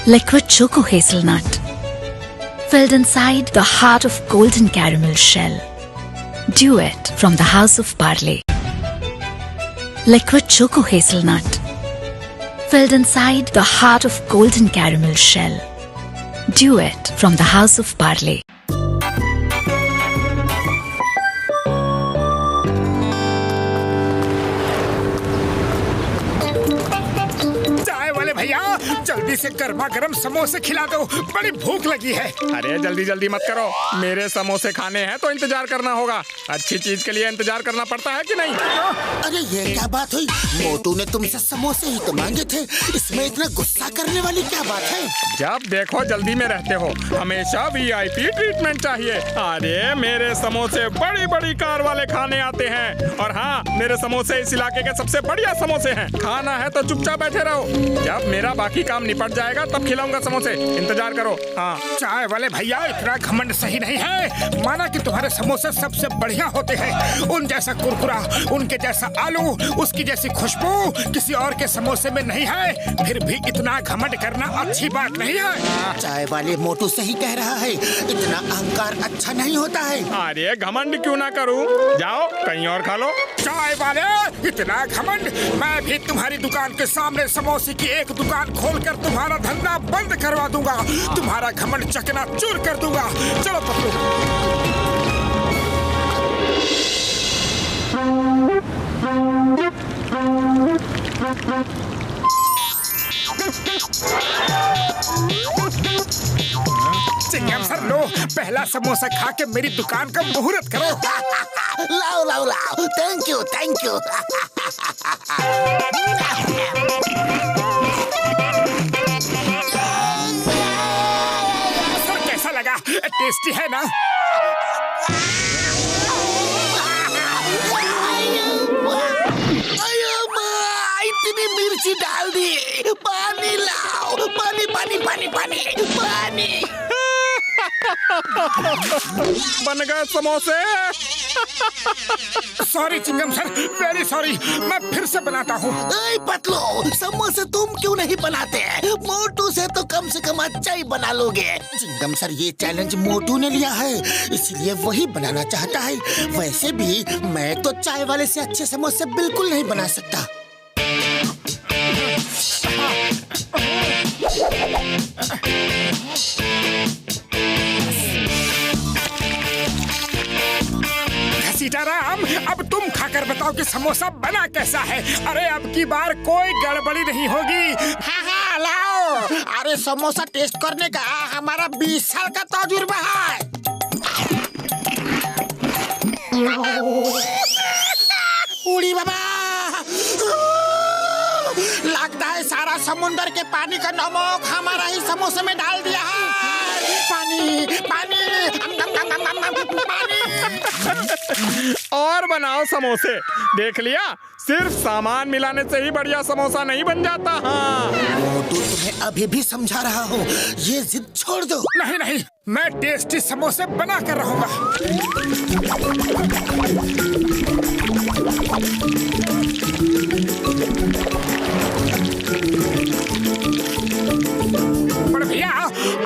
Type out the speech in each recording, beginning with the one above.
Liquid Choco Hazelnut, filled inside the heart of golden caramel shell. Duet from the House of Parle. Liquid Choco Hazelnut, filled inside the heart of golden caramel shell. Duet from the House of Parle. भैया जल्दी से गर्मा गर्म समोसे खिला दो, बड़ी भूख लगी है। अरे जल्दी जल्दी मत करो, मेरे समोसे खाने हैं तो इंतजार करना होगा। अच्छी चीज के लिए इंतजार करना पड़ता है कि नहीं? अरे ये क्या बात हुई? मोटू ने तुमसे समोसे ही तो मांगे थे, इसमें इतना गुस्सा करने वाली क्या बात है? जब देखो जल्दी में रहते हो, हमेशा VIP ट्रीटमेंट चाहिए। अरे मेरे समोसे बड़ी बड़ी कार वाले खाने आते हैं, और हाँ मेरे समोसे इस इलाके के सबसे बढ़िया समोसे हैं। खाना है तो चुपचाप बैठे रहो, जब मेरा बाकी काम निपट जाएगा तब खिलाऊंगा समोसे, इंतजार करो। हाँ चाय वाले भैया इतना घमंड सही नहीं है। माना कि तुम्हारे समोसे सबसे बढ़िया होते हैं, उन जैसा कुरकुरा, उनके जैसा आलू, उसकी जैसी खुशबू किसी और के समोसे में नहीं है, फिर भी इतना घमंड करना अच्छी बात नहीं है। चाय वाले मोटू सही कह रहा है, इतना अहंकार अच्छा नहीं होता है। अरे घमंड क्यों ना करूं, जाओ कहीं और खा लो। चाय वाले इतना घमंड, मैं भी तुम्हारी दुकान के सामने समोसे की एक दुकान खोलकर तुम्हारा धंधा बंद करवा दूंगा, तुम्हारा घमंड चकना चूर कर दूंगा। चलो पकड़ो। चिंगम सर लो, पहला समोसा खा के मेरी दुकान का मुहूर्त करो। लाओ लाओ लाओ, thank you thank you. Sir कैसा लगा? टेस्टी है ना? इतनी मिर्ची डाल दी, पानी लाओ, पानी पानी पानी पानी पानी। बन गए समोसे। Sorry chewing gum sir, very sorry, मैं फिर से बनाता हूँ। पतलो, समोसे तुम क्यों नहीं बनाते? मोटू से तो कम अच्छा ही बना लोगे। चिंगम सर ये चैलेंज मोटू ने लिया है, इसलिए वही बनाना चाहता है। वैसे भी मैं तो चाय वाले से अच्छे समोसे बिल्कुल नहीं बना सकता। सीताराम, अब तुम खाकर बताओ कि समोसा बना कैसा है। अरे अब की बार कोई गड़बड़ी नहीं होगी। हाँ लाओ। अरे समोसा टेस्ट करने का हमारा 20 साल का तजुर्बा है। उड़ी बाबा, लगता है सारा समुंदर के पानी का नमक हमारा ही समोसे में डाल दिया है। पानी पानी पानी। और बनाओ समोसे, देख लिया, सिर्फ सामान मिलाने से ही बढ़िया समोसा नहीं बन जाता। हाँ मोटू तुम्हें अभी भी समझा रहा हूँ, ये जिद छोड़ दो। नहीं नहीं, मैं टेस्टी समोसे बना कर रहूंगा। बड़े भैया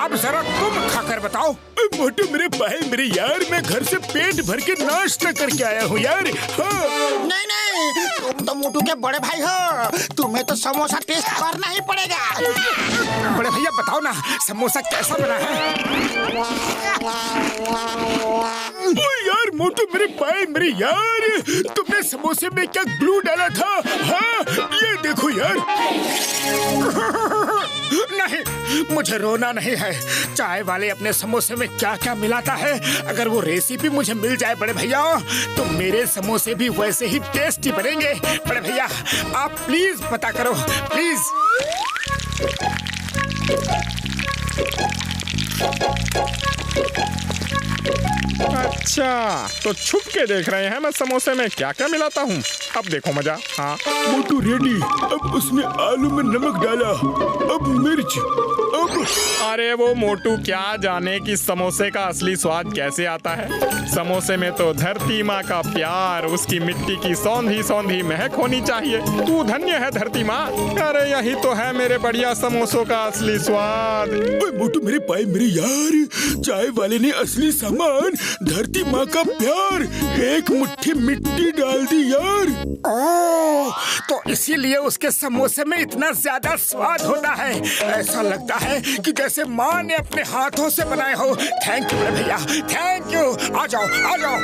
अब जरा तुम खाकर बताओ। मोटू मेरे भाई, मेरे यार, मैं घर से पेट भर के नाश्ता करके आया हूँ यार। हाँ। नहीं नहीं, तुम तो मोटू के बड़े भाई हो, तुम्हें तो समोसा टेस्ट करना ही पड़ेगा। बड़े भैया बताओ ना, समोसा कैसा बना है? ओ यार मोटू मेरे भाई, मेरे यार, तुमने समोसे में क्या ग्लू डाला था? हाँ ये देखो यार। नहीं, मुझे रोना नहीं है। चाय वाले अपने समोसे में क्या क्या मिलाता है, अगर वो रेसिपी मुझे मिल जाए बड़े भैया, तो मेरे समोसे भी वैसे ही टेस्टी बनेंगे। बड़े भैया आप प्लीज पता करो, प्लीज। अच्छा, तो छुप के देख रहे हैं मैं समोसे में क्या क्या मिलाता हूँ। अब देखो मजा। हाँ मोटू रेडी। अब उसने आलू में नमक डाला, अब मिर्च, अब अरे वो मोटू क्या जाने कि समोसे का असली स्वाद कैसे आता है। समोसे में तो धरती माँ का प्यार, उसकी मिट्टी की सौंधी सौंधी महक होनी चाहिए। तू धन्य है धरती माँ। अरे यही तो है मेरे बढ़िया समोसों का असली स्वाद। ओए मोटू मेरे भाई मेरे यार, चाय वाले ने असली सामान धरती माँ का प्यार, एक मुट्ठी मिट्टी डाल दी यार। ओह, तो इसीलिए उसके समोसे में इतना ज्यादा स्वाद होता है। ऐसा लगता है कि जैसे माँ ने अपने हाथों से बनाए हो। थैंक यू भैया, थैंक यू। आ जाओ आ जाओ।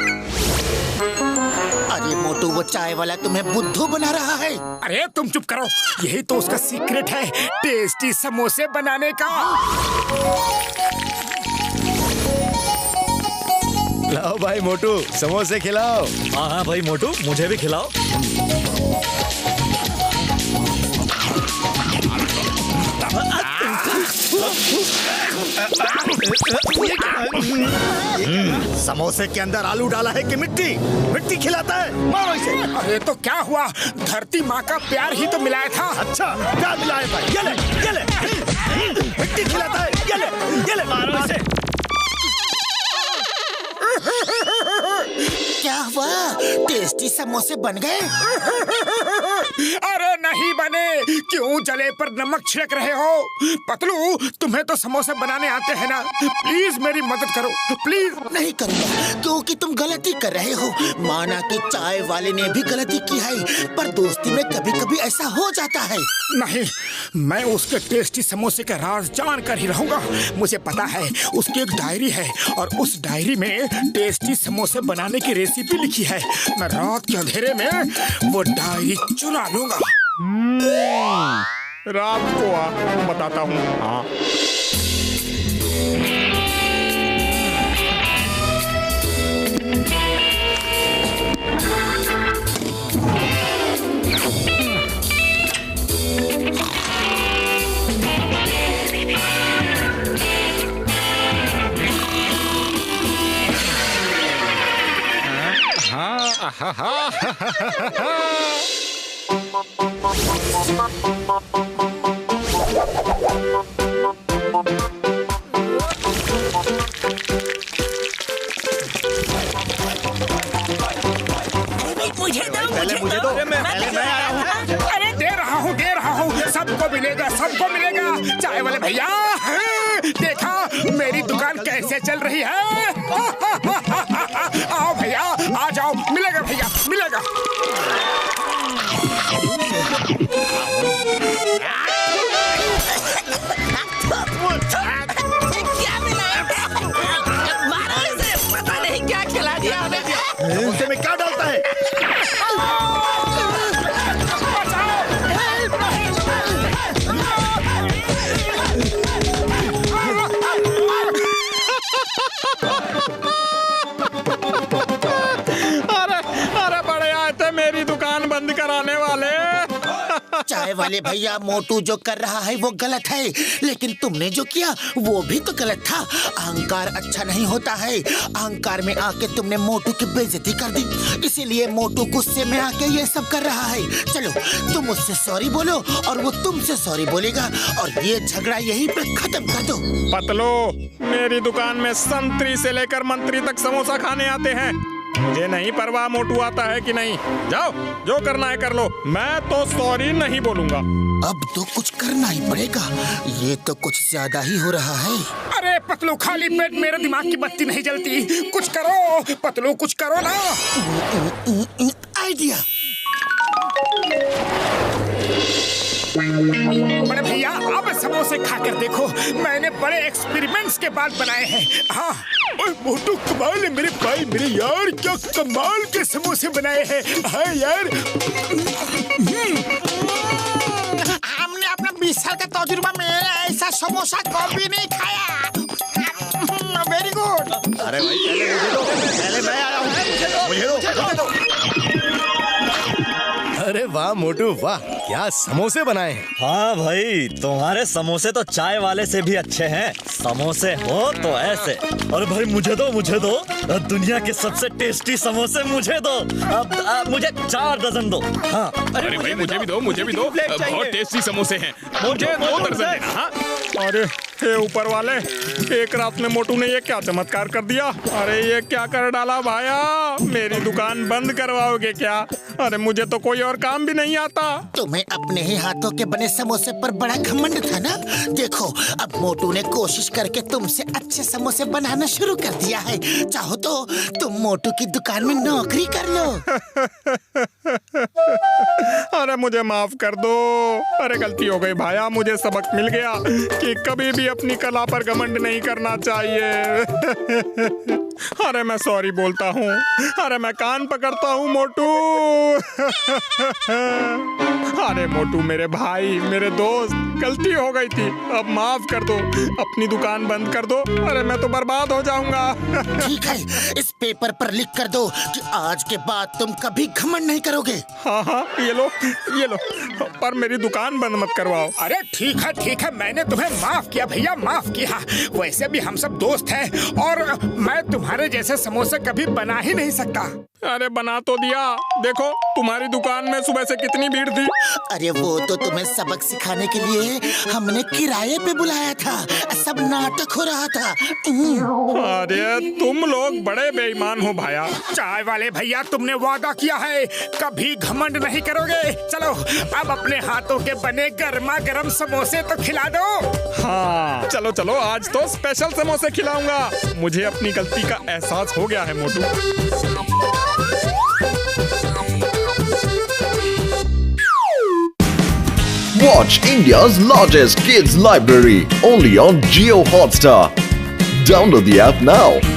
अरे मोटू, वो चाय वाला तुम्हें बुद्धू बना रहा है। अरे तुम चुप करो, यही तो उसका सीक्रेट है टेस्टी समोसे बनाने का। लाओ भाई मोटू, समोसे खिलाओ। हाँ हाँ भाई मोटू, मुझे भी खिलाओ। समोसे के अंदर आलू डाला है कि मिट्टी? मिट्टी खिलाता है, मारो इसे। अरे तो क्या हुआ, धरती माँ का प्यार ही तो मिलाया था। अच्छा, क्या मिलाया था? ये ले, मिट्टी खिलाता है। ये ले, मारो इसे। क्या हुआ, टेस्टी समोसे बन गए? अरे नहीं बने, क्यों जले पर नमक छिड़क रहे हो? पतलू, तुम्हें तो समोसे बनाने आते हैं ना, प्लीज मेरी मदद करो प्लीज। नहीं करूँगा, क्योंकि तुम गलती कर रहे हो। माना कि चाय वाले ने भी गलती की है, पर दोस्ती में कभी कभी ऐसा हो जाता है। नहीं, मैं उसके टेस्टी समोसे का राज जान कर ही रहूंगा। मुझे पता है उसकी एक डायरी है और उस डायरी में टेस्टी समोसे बनाने की रेसिपी लिखी है। मैं रात के अंधेरे में वो डायरी चुरा लूंगा। रात को आ, बताता हूँ। हाँ मुझे दो। पहले मैं आया हूँ। अरे दे रहा हूँ, सबको मिलेगा, सबको मिलेगा। चाय वाले भैया, देखा मेरी दुकान कैसे चल रही है। आओ भैया, आ जाओ, मिलेगा भैया, मिलेगा। क्या मिला? मारो इसे, पता नहीं क्या खिला दिया हमें। समोसे में क्या डालता है? अरे बड़े आए थे मेरी दुकान बंद कराने वाले। चाय वाले भैया, मोटू जो कर रहा है वो गलत है, लेकिन तुमने जो किया वो भी तो गलत था। अहंकार अच्छा नहीं होता है। अहंकार में आके तुमने मोटू की बेइज्जती कर दी, इसीलिए मोटू गुस्से में आके ये सब कर रहा है। चलो तुम उससे सॉरी बोलो और वो तुमसे सॉरी बोलेगा, और ये झगड़ा यहीं पे खत्म कर दो। पतलो, मेरी दुकान में संतरी से लेकर मंत्री तक समोसा खाने आते हैं। मुझे नहीं परवाह मोटू आता है कि नहीं। जाओ, जो करना है कर लो, मैं तो सॉरी नहीं बोलूंगा। अब तो कुछ करना ही पड़ेगा, ये तो कुछ ज्यादा ही हो रहा है। अरे पतलू, खाली पेट मेरे दिमाग की बत्ती नहीं जलती। कुछ करो पतलू, कुछ करो ना। आइडिया। बड़े भैया, अब समोसे खाकर देखो, मैंने बड़े एक्सपेरिमेंट्स के बाद बनाए हैं। हाँ, मोटू कमाल है मेरे भाई मेरे यार, क्या कमाल के समोसे बनाए हैं। हाँ यार, हमने अपना 20 साल का तजुर्बा में ऐसा समोसा कभी नहीं खाया। Very good. अरे भाई पहले मुझे दो, पहले मैं आया हूँ। मुझे दो। अरे वाह मोटू वाह, क्या समोसे बनाए हैं? हाँ भाई, तुम्हारे समोसे तो चाय वाले से भी अच्छे हैं। समोसे हो तो ऐसे। अरे भाई मुझे दो दुनिया के सबसे टेस्टी समोसे मुझे दो। अब मुझे 4 दर्जन दो। हाँ अरे भाई मुझे भी दो बहुत टेस्टी समोसे हैं, मुझे 2 दर्जन देना। हाँ अरे हे ऊपर वाले, एक रात में मोटू ने ये क्या चमत्कार कर दिया। अरे ये क्या कर डाला भाया, मेरी दुकान बंद करवाओगे क्या? अरे मुझे तो कोई और काम भी नहीं आता। तुम्हें अपने ही हाथों के बने समोसे पर बड़ा घमंड था ना। देखो अब मोटू ने कोशिश करके तुमसे अच्छे समोसे बनाना शुरू कर दिया है। चाहो तो तुम मोटू की दुकान में नौकरी कर लो। अरे मुझे माफ कर दो। अरे गलती हो गई भाया, मुझे सबक मिल गया कि कभी भी अपनी कला पर घमंड नहीं करना चाहिए। अरे मैं सॉरी बोलता हूँ। अरे मैं कान पकड़ता हूँ मोटू। अरे मोटू मेरे भाई, मेरे दोस्त, गलती हो गई थी, अब माफ कर दो। अपनी दुकान बंद कर दो। अरे मैं तो बर्बाद हो जाऊंगा। ठीक है, इस पेपर पर लिख कर दो कि आज के बाद तुम कभी घमंड नहीं करोगे। हाँ ये लो, पर मेरी दुकान बंद मत करवाओ। अरे ठीक है, मैंने तुम्हें माफ किया भैया, माफ किया। वैसे भी हम सब दोस्त हैं और मैं तुम्हारे जैसे समोसे कभी बना ही नहीं सकता। अरे बना तो दिया, देखो तुम्हारी दुकान में सुबह से कितनी भीड़ थी। अरे वो तो तुम्हें सबक सिखाने के लिए हमने किराए पे बुलाया था, सब नाटक हो रहा था। अरे तुम लोग बड़े बेईमान हो भाया। चाय वाले भैया, तुमने वादा किया है कभी घमंड नहीं करोगे। चलो अब अपने हाथों के बने गर्मा गर्म समोसे तो खिला दो। हाँ चलो आज तो स्पेशल समोसे खिलाऊंगा। मुझे अपनी गलती का एहसास हो गया है मोटू। Watch India's largest kids library only on Jio Hotstar. Download the app now.